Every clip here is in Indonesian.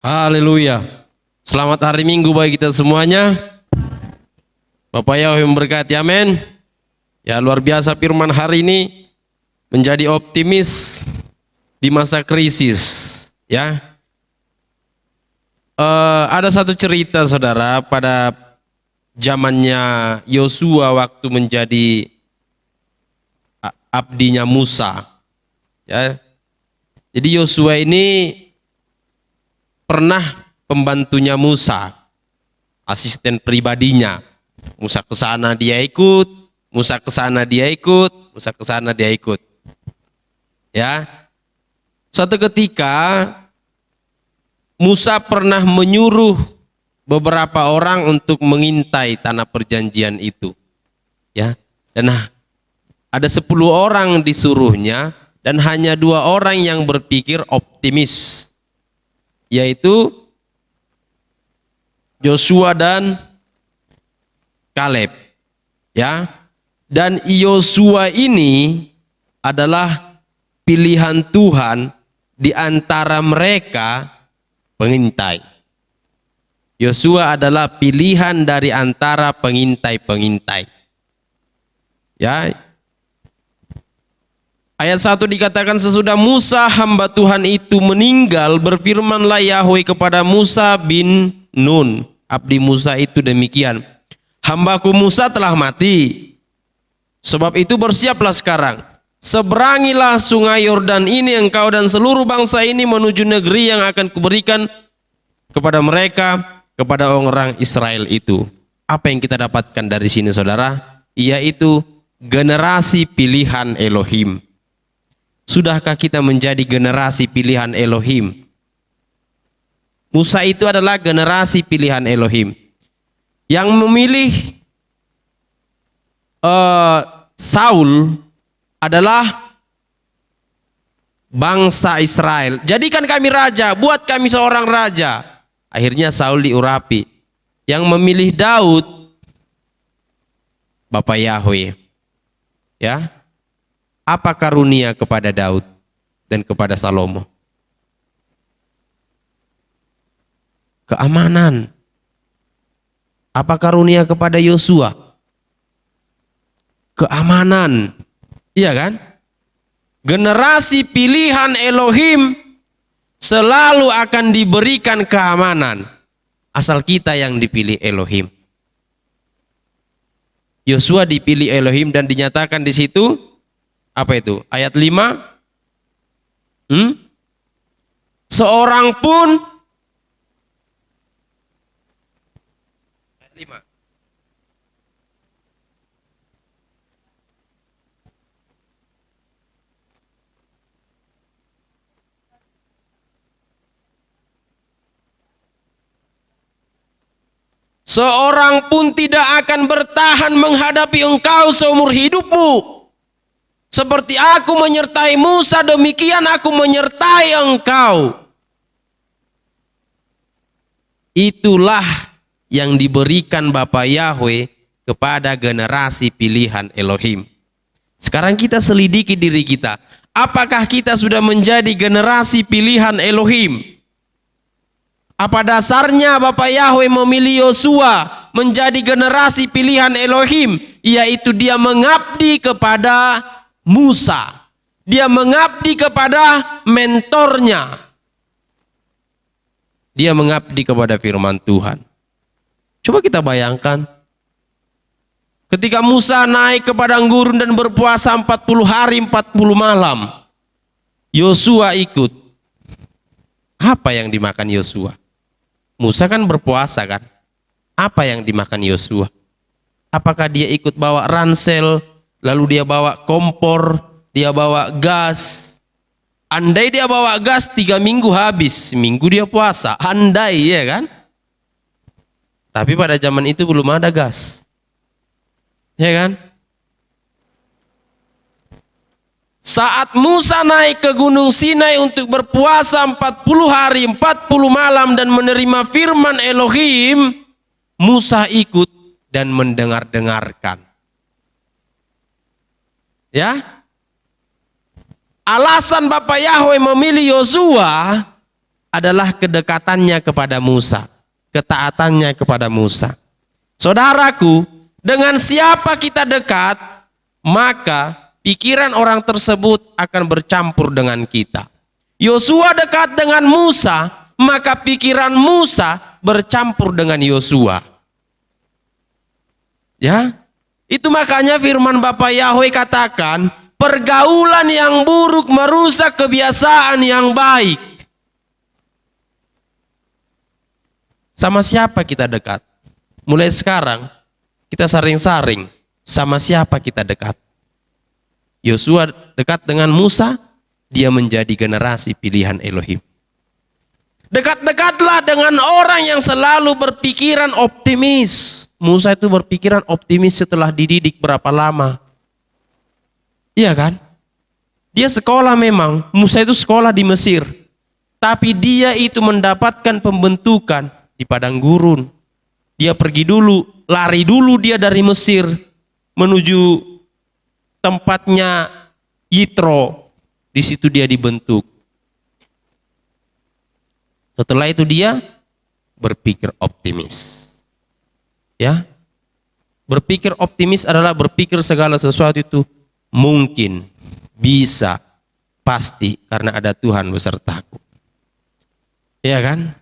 Haleluya. Selamat hari Minggu bagi kita semuanya. Bapak Yahweh memberkati, amin. Ya, luar biasa firman hari ini, menjadi optimis di masa krisis. Ya, ada satu cerita saudara pada zamannya Yosua waktu menjadi abdinya Musa. Ya, jadi Yosua ini pernah pembantunya Musa, asisten pribadinya. Musa ke sana dia ikut, Musa ke sana dia ikut, Musa ke sana dia ikut. Ya. Suatu ketika Musa pernah menyuruh beberapa orang untuk mengintai tanah perjanjian itu. Ya. Dan ada 10 orang disuruhnya dan hanya 2 orang yang berpikir optimis, yaitu Joshua dan Kaleb. Ya. Dan Yosua ini adalah pilihan Tuhan di antara mereka pengintai. Yosua adalah pilihan dari antara pengintai-pengintai. Ya. Ayat 1 dikatakan, sesudah Musa hamba Tuhan itu meninggal, berfirmanlah Yahweh kepada Musa bin Nun, abdi Musa itu demikian, hambaku Musa telah mati. Sebab itu bersiaplah sekarang, seberangilah sungai Yordan ini engkau dan seluruh bangsa ini menuju negeri yang akan kuberikan kepada mereka, kepada orang Israel itu. Apa yang kita dapatkan dari sini saudara? Yaitu generasi pilihan Elohim. Sudahkah kita menjadi generasi pilihan Elohim? Musa itu adalah generasi pilihan Elohim yang memilih Saul adalah bangsa Israel. Jadikan kami raja, buat kami seorang raja. Akhirnya Saul diurapi. Yang memilih Daud, Bapak Yahweh. Ya. Apa karunia kepada Daud dan kepada Salomo? Keamanan. Apa karunia kepada Yosua? Keamanan. Iya kan? Generasi pilihan Elohim selalu akan diberikan keamanan, asal kita yang dipilih Elohim. Yosua dipilih Elohim dan dinyatakan di situ, apa itu? Ayat 5. Seorang pun, ayat 5. Seorang pun tidak akan bertahan menghadapi engkau seumur hidupmu. Seperti aku menyertai Musa, demikian aku menyertai engkau. Itulah yang diberikan Bapa Yahweh kepada generasi pilihan Elohim. Sekarang kita selidiki diri kita. Apakah kita sudah menjadi generasi pilihan Elohim? Apa dasarnya Bapa Yahweh memilih Yosua menjadi generasi pilihan Elohim? Yaitu dia mengabdi kepada Musa. Dia mengabdi kepada mentornya. Dia mengabdi kepada firman Tuhan. Coba kita bayangkan. Ketika Musa naik ke padang gurun dan berpuasa 40 hari 40 malam. Yosua ikut. Apa yang dimakan Yosua? Musa kan berpuasa kan? Apa yang dimakan Yosua? Apakah dia ikut bawa ransel, lalu dia bawa kompor, dia bawa gas? Andai dia bawa gas 3 minggu habis, seminggu dia puasa. Andai, ya kan? Tapi pada zaman itu belum ada gas. Ya kan? Saat Musa naik ke Gunung Sinai untuk berpuasa 40 hari 40 malam dan menerima firman Elohim, Musa ikut dan mendengar-dengarkan. Ya. Alasan Bapak Yahweh memilih Yosua adalah kedekatannya kepada Musa, ketaatannya kepada Musa. Saudaraku, dengan siapa kita dekat, maka pikiran orang tersebut akan bercampur dengan kita. Yosua dekat dengan Musa, maka pikiran Musa bercampur dengan Yosua. Ya, itu makanya firman Bapa Yahweh katakan, pergaulan yang buruk merusak kebiasaan yang baik. Sama siapa kita dekat? Mulai sekarang kita saring-saring sama siapa kita dekat. Yosua dekat dengan Musa, dia menjadi generasi pilihan Elohim. Dekat-dekatlah dengan orang yang selalu berpikiran optimis. Musa itu berpikiran optimis setelah dididik berapa lama. Iya kan? Dia sekolah memang, Musa itu sekolah di Mesir. Tapi dia itu mendapatkan pembentukan di padang gurun. Dia pergi dulu, lari dulu dia dari Mesir menuju tempatnya Yitro. Di situ dia dibentuk. Setelah itu dia berpikir optimis. Ya. Berpikir optimis adalah berpikir segala sesuatu itu mungkin, bisa, pasti karena ada Tuhan besertaku. Ya kan?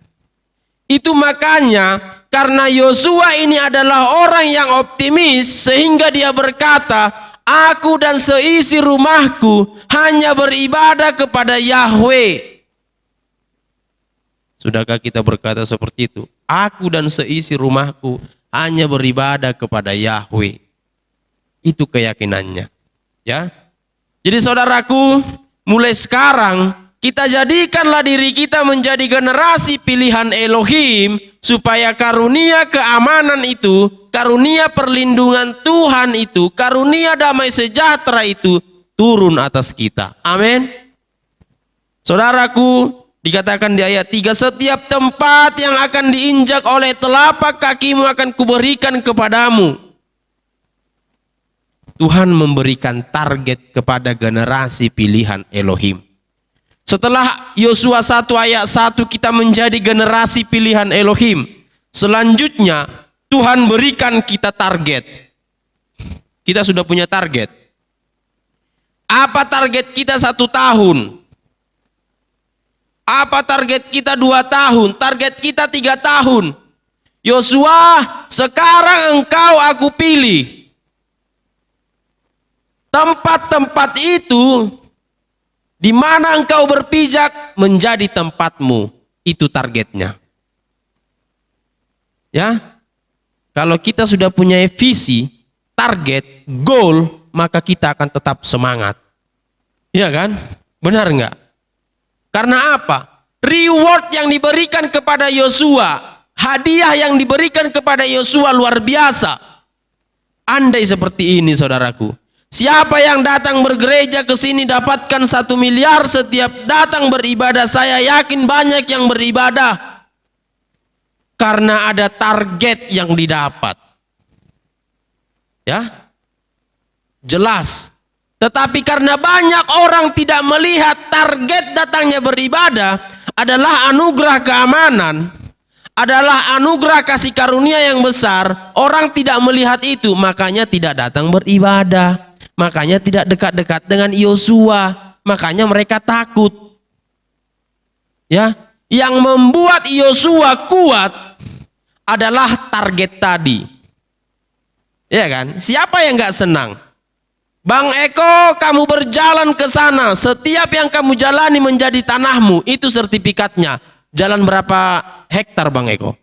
Itu makanya karena Yosua ini adalah orang yang optimis sehingga dia berkata, aku dan seisi rumahku hanya beribadah kepada Yahweh. Sudahkah kita berkata seperti itu? Aku dan seisi rumahku hanya beribadah kepada Yahweh. Itu keyakinannya. Ya. Jadi saudaraku, mulai sekarang kita jadikanlah diri kita menjadi generasi pilihan Elohim supaya karunia keamanan itu, karunia perlindungan Tuhan itu, karunia damai sejahtera itu turun atas kita. Amin. Saudaraku, dikatakan di ayat 3, setiap tempat yang akan diinjak oleh telapak kakimu akan kuberikan kepadamu. Tuhan memberikan target kepada generasi pilihan Elohim. Setelah Yosua 1 ayat 1 kita menjadi generasi pilihan Elohim. Selanjutnya Tuhan berikan kita target. Kita sudah punya target. Apa target kita 1 tahun? Apa target kita 2 tahun? Target kita 3 tahun. Yosua, sekarang engkau aku pilih. Tempat-tempat itu di mana engkau berpijak menjadi tempatmu. Itu targetnya. Ya. Kalau kita sudah punya visi, target, goal, maka kita akan tetap semangat. Iya kan? Benar enggak? Karena apa? Reward yang diberikan kepada Yosua, hadiah yang diberikan kepada Yosua luar biasa. Andai seperti ini saudaraku, siapa yang datang bergereja ke sini dapatkan 1 miliar setiap datang beribadah, saya yakin banyak yang beribadah. Karena ada target yang didapat. Ya. Jelas. Tetapi karena banyak orang tidak melihat target datangnya beribadah adalah anugerah keamanan, adalah anugerah kasih karunia yang besar, orang tidak melihat itu, makanya tidak datang beribadah. Makanya tidak dekat-dekat dengan Yosua. Makanya mereka takut. Ya, yang membuat Yosua kuat adalah target tadi. Ya kan? Siapa yang nggak senang? Bang Eko, kamu berjalan ke sana. Setiap yang kamu jalani menjadi tanahmu. Itu sertifikatnya. Jalan berapa hektar Bang Eko?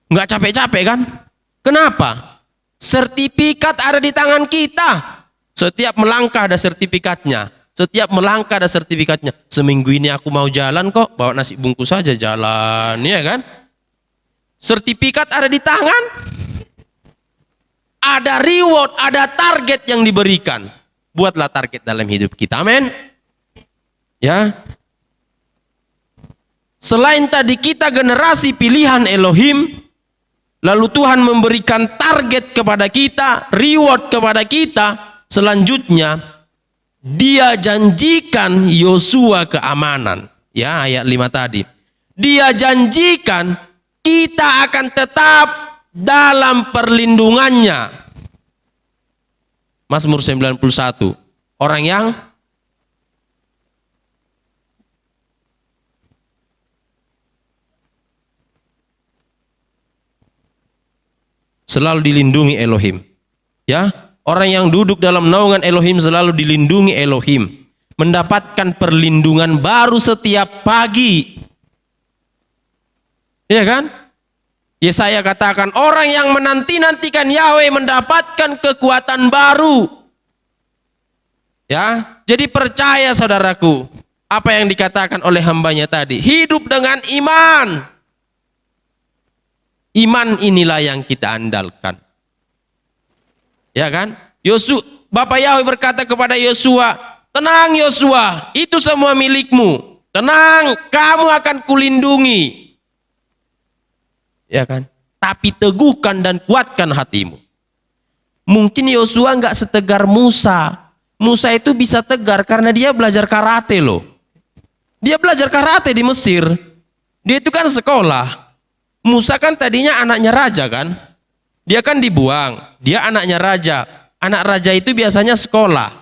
Nggak capek-capek kan? Kenapa? Sertifikat ada di tangan kita. Setiap melangkah ada sertifikatnya. Setiap melangkah ada sertifikatnya. Seminggu ini aku mau jalan kok, bawa nasi bungkus saja jalan, ya kan? Sertifikat ada di tangan. Ada reward, ada target yang diberikan. Buatlah target dalam hidup kita. Amin. Ya. Selain tadi kita generasi pilihan Elohim, lalu Tuhan memberikan target kepada kita, reward kepada kita. Selanjutnya, Dia janjikan Yosua keamanan. Ya, ayat 5 tadi. Dia janjikan kita akan tetap dalam perlindungannya. Mazmur 91. Orang yang selalu dilindungi Elohim. Ya, orang yang duduk dalam naungan Elohim selalu dilindungi Elohim. Mendapatkan perlindungan baru setiap pagi. Ya kan? Yesaya katakan, orang yang menanti-nantikan Yahweh mendapatkan kekuatan baru. Ya, jadi percaya saudaraku, apa yang dikatakan oleh hambanya tadi, hidup dengan iman. Iman inilah yang kita andalkan. Ya kan? Bapak Yahweh berkata kepada Yosua, tenang Yosua, itu semua milikmu. Tenang, kamu akan kulindungi. Ya kan? Tapi teguhkan dan kuatkan hatimu. Mungkin Yosua nggak setegar Musa. Musa itu bisa tegar karena dia belajar karate loh. Dia belajar karate di Mesir. Dia itu kan sekolah. Musa kan tadinya anaknya raja kan. Dia kan dibuang. Dia anaknya raja. Anak raja itu biasanya sekolah.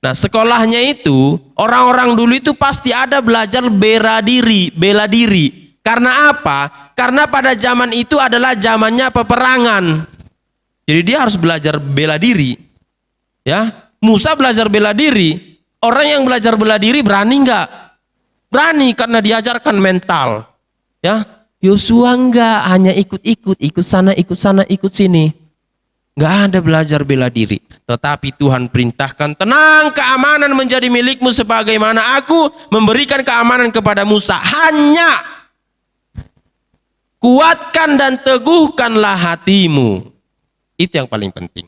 Nah sekolahnya itu orang-orang dulu itu pasti ada belajar bela diri. Karena apa? Karena pada zaman itu adalah zamannya peperangan. Jadi dia harus belajar bela diri. Ya, Musa belajar bela diri. Orang yang belajar bela diri berani enggak? Berani karena diajarkan mental. Ya, Yosua enggak, hanya ikut sana, ikut sini. Enggak ada belajar bela diri. Tetapi Tuhan perintahkan, tenang, keamanan menjadi milikmu sebagaimana aku memberikan keamanan kepada Musa. Hanya kuatkan dan teguhkanlah hatimu. Itu yang paling penting.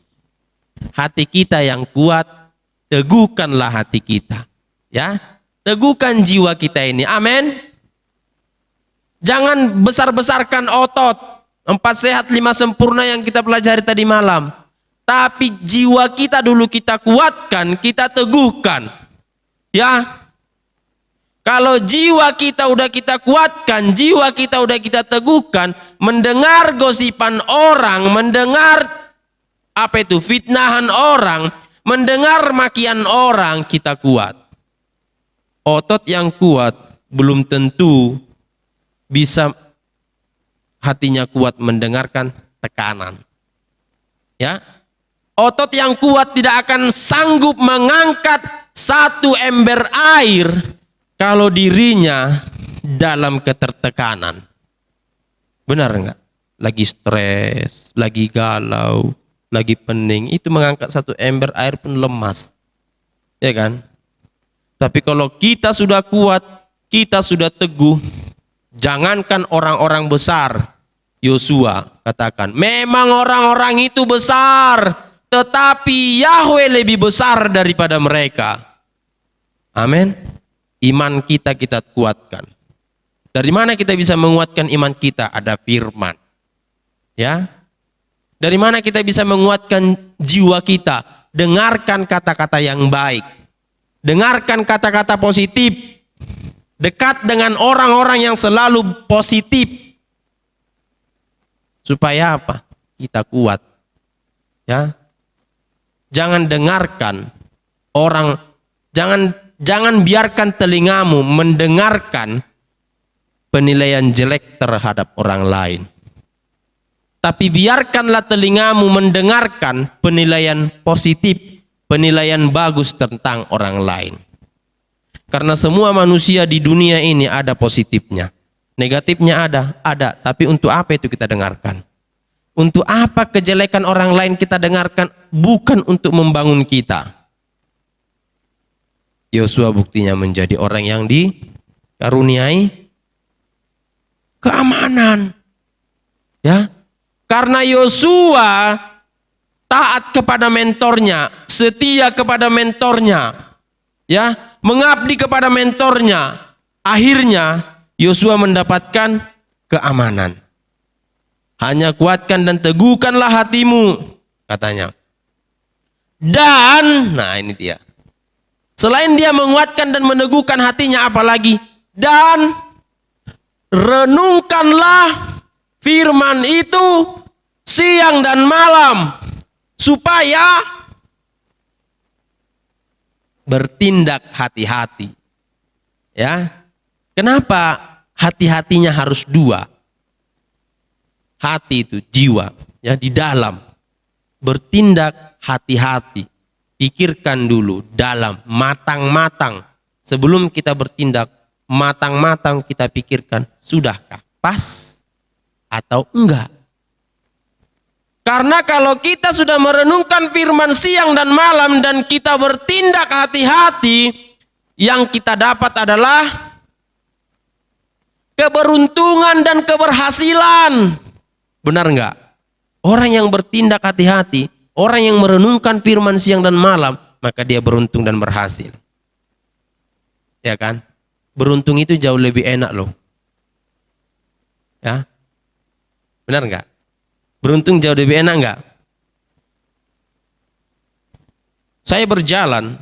Hati kita yang kuat, teguhkanlah hati kita. Ya, teguhkan jiwa kita ini. Amin. Jangan besar-besarkan otot. 4 sehat 5 sempurna yang kita pelajari tadi malam. Tapi jiwa kita dulu kita kuatkan, kita teguhkan. Ya. Kalau jiwa kita udah kita kuatkan, jiwa kita udah kita teguhkan, mendengar gosipan orang, mendengar fitnahan orang, mendengar makian orang, kita kuat. Otot yang kuat belum tentu bisa hatinya kuat mendengarkan tekanan. Ya. Otot yang kuat tidak akan sanggup mengangkat 1 ember air kalau dirinya dalam ketertekanan. Benar enggak? Lagi stres, lagi galau, lagi pening, itu mengangkat 1 ember air pun lemas. Ya kan? Tapi kalau kita sudah kuat, kita sudah teguh, jangankan orang-orang besar, Yosua katakan, memang orang-orang itu besar, tetapi Yahweh lebih besar daripada mereka. Amin. Iman kita kuatkan. Dari mana kita bisa menguatkan iman kita? Ada firman. Ya. Dari mana kita bisa menguatkan jiwa kita? Dengarkan kata-kata yang baik. Dengarkan kata-kata positif. Dekat dengan orang-orang yang selalu positif. Supaya apa? Kita kuat. Ya. Jangan dengarkan orang, jangan biarkan telingamu mendengarkan penilaian jelek terhadap orang lain. Tapi biarkanlah telingamu mendengarkan penilaian positif, penilaian bagus tentang orang lain. Karena semua manusia di dunia ini ada positifnya. Negatifnya ada. Tapi untuk apa itu kita dengarkan? Untuk apa kejelekan orang lain kita dengarkan? Bukan untuk membangun kita. Yosua buktinya menjadi orang yang dikaruniai keamanan. Ya. Karena Yosua taat kepada mentornya, setia kepada mentornya, ya, mengabdi kepada mentornya. Akhirnya Yosua mendapatkan keamanan. Hanya kuatkan dan teguhkanlah hatimu, katanya. Dan, nah ini dia. Selain dia menguatkan dan meneguhkan hatinya, apalagi? Dan renungkanlah firman itu siang dan malam, supaya bertindak hati-hati. Ya, kenapa hati-hatinya harus dua? Hati itu jiwa, ya, di dalam. Bertindak hati-hati. Pikirkan dulu dalam, matang-matang. Sebelum kita bertindak, matang-matang kita pikirkan, sudahkah pas atau enggak? Karena kalau kita sudah merenungkan firman siang dan malam dan kita bertindak hati-hati, yang kita dapat adalah keberuntungan dan keberhasilan. Benar enggak? Orang yang bertindak hati-hati, orang yang merenungkan firman siang dan malam, maka dia beruntung dan berhasil. Ya kan? Beruntung itu jauh lebih enak loh. Ya. Benar enggak? Beruntung jauh lebih enak enggak? Saya berjalan,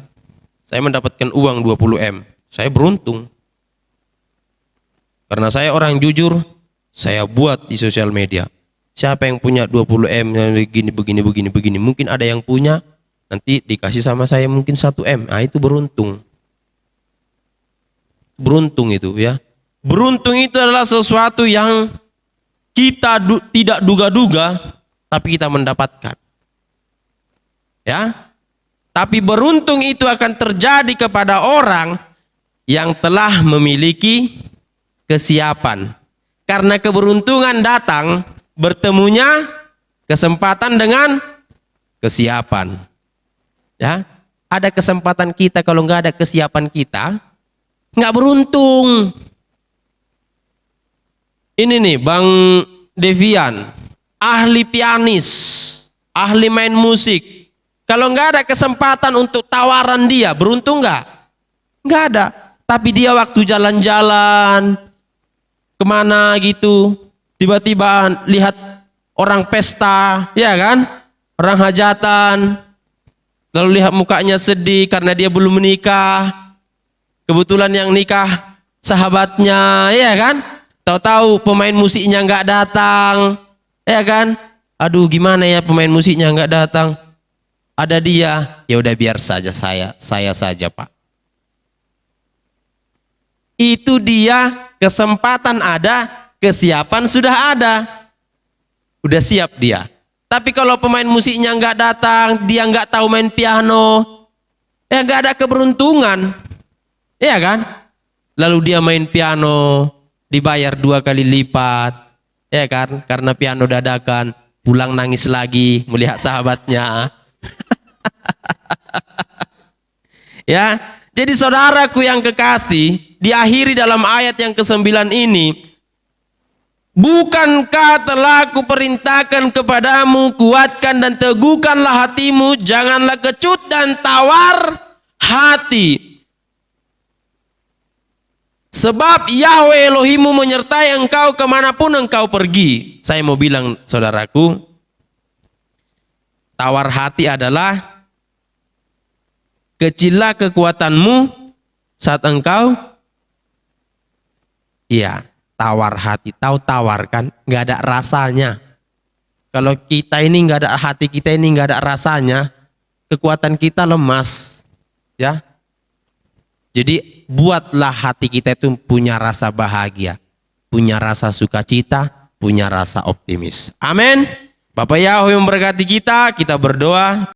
saya mendapatkan uang 20 M. Saya beruntung. Karena saya orang jujur, saya buat di sosial media. Siapa yang punya 20 M begini. Mungkin ada yang punya, nanti dikasih sama saya mungkin 1 M. Nah, itu beruntung. Beruntung itu, ya. Beruntung itu adalah sesuatu yang kita tidak duga-duga, tapi kita mendapatkan. Ya. Tapi beruntung itu akan terjadi kepada orang yang telah memiliki kesiapan. Karena keberuntungan datang, bertemunya kesempatan dengan kesiapan. Ya, ada kesempatan kita, kalau nggak ada kesiapan kita, nggak beruntung. Ini nih Bang Devian, ahli pianis, ahli main musik. Kalau nggak ada kesempatan untuk tawaran dia, beruntung nggak? Nggak ada. Tapi dia waktu jalan-jalan kemana gitu, tiba-tiba lihat orang pesta, ya kan? Orang hajatan, lalu lihat mukanya sedih karena dia belum menikah. Kebetulan yang nikah sahabatnya, ya kan? Tahu-tahu pemain musiknya nggak datang, ya kan? Aduh, gimana ya, pemain musiknya nggak datang? Ada dia, ya udah biar saja saya saja Pak. Itu dia, kesempatan ada, kesiapan sudah ada. Udah siap dia. Tapi kalau pemain musiknya nggak datang, dia nggak tahu main piano, ya nggak ada keberuntungan. Iya kan? Lalu dia main piano, dibayar 2 kali lipat. Ya kan? Karena piano dadakan, pulang nangis lagi melihat sahabatnya. Ya, jadi saudaraku yang kekasih, diakhiri dalam ayat yang ke-9 ini, bukankah telah kuperintahkan kepadamu, kuatkan dan teguhkanlah hatimu, janganlah kecut dan tawar hati. Sebab Yahweh Elohimmu menyertai engkau kemanapun engkau pergi. Saya mau bilang saudaraku, tawar hati adalah kecillah kekuatanmu saat engkau, iya, tawar hati. Tahu tawar kan? Nggak ada rasanya. Kalau kita ini nggak ada, hati kita ini nggak ada rasanya, kekuatan kita lemas, ya. Jadi buatlah hati kita itu punya rasa bahagia, punya rasa sukacita, punya rasa optimis. Amin. Bapak Yahweh memberkati kita berdoa.